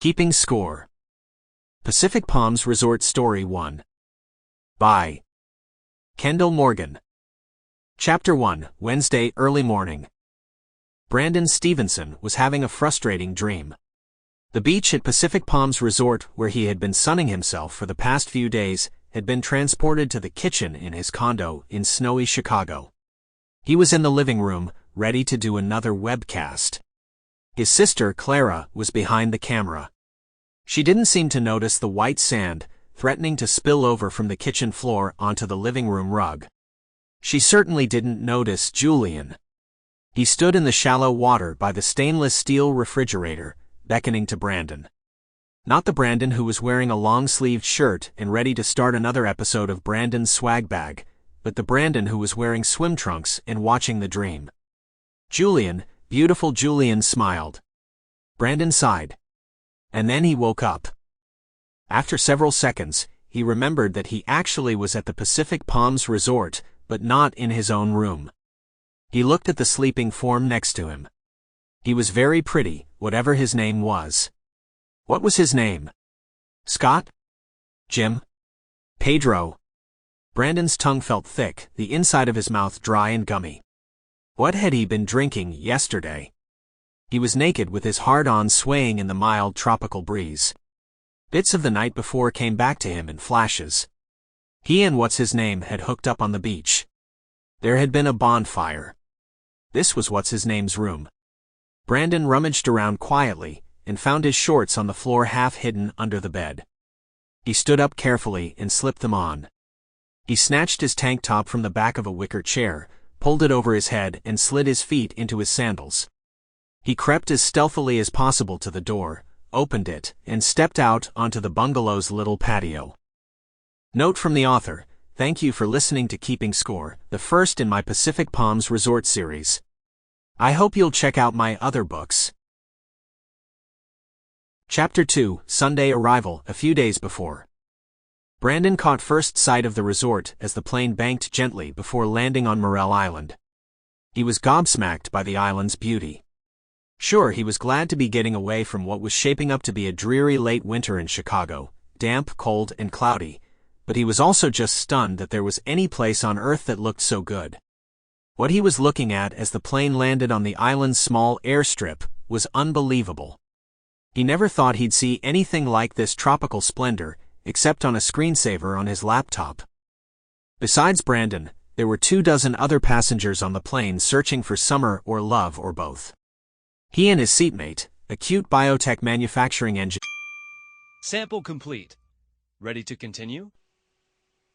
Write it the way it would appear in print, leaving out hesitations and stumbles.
Keeping Score. Pacific Palms Resort Story 1. By Kendall Morgan. Chapter 1, Wednesday early morning. Brandon Stephenson was having a frustrating dream. The beach at Pacific Palms Resort, where he had been sunning himself for the past few days, had been transported to the kitchen in his condo in snowy Chicago. He was in the living room, ready to do another webcast. His sister, Clara, was behind the camera. She didn't seem to notice the white sand, threatening to spill over from the kitchen floor onto the living room rug. She certainly didn't notice Julian. He stood in the shallow water by the stainless steel refrigerator, beckoning to Brandon. Not the Brandon who was wearing a long-sleeved shirt and ready to start another episode of Brandon's Swag Bag, but the Brandon who was wearing swim trunks and watching the dream. Julian, beautiful Julian, smiled. Brandon sighed. And then he woke up. After several seconds, he remembered that he actually was at the Pacific Palms Resort, but not in his own room. He looked at the sleeping form next to him. He was very pretty, whatever his name was. What was his name? Scott? Jim? Pedro? Brandon's tongue felt thick, the inside of his mouth dry and gummy. What had he been drinking yesterday? He was naked with his hard-on swaying in the mild tropical breeze. Bits of the night before came back to him in flashes. He and what's-his-name had hooked up on the beach. There had been a bonfire. This was what's-his-name's room. Brandon rummaged around quietly and found his shorts on the floor half hidden under the bed. He stood up carefully and slipped them on. He snatched his tank top from the back of a wicker chair, pulled it over his head and slid his feet into his sandals. He crept as stealthily as possible to the door, opened it, and stepped out onto the bungalow's little patio. Note from the author: thank you for listening to Keeping Score, the first in my Pacific Palms Resort series. I hope you'll check out my other books. Chapter 2, Sunday Arrival. A few days before, Brandon caught first sight of the resort as the plane banked gently before landing on Morell Island. He was gobsmacked by the island's beauty. Sure, he was glad to be getting away from what was shaping up to be a dreary late winter in Chicago, damp, cold, and cloudy, but he was also just stunned that there was any place on Earth that looked so good. What he was looking at as the plane landed on the island's small airstrip was unbelievable. He never thought he'd see anything like this tropical splendor, except on a screensaver on his laptop. Besides Brandon, there were 24 other passengers on the plane searching for summer or love or both. He and his seatmate, a cute biotech manufacturing engineer. Sample complete. Ready to continue?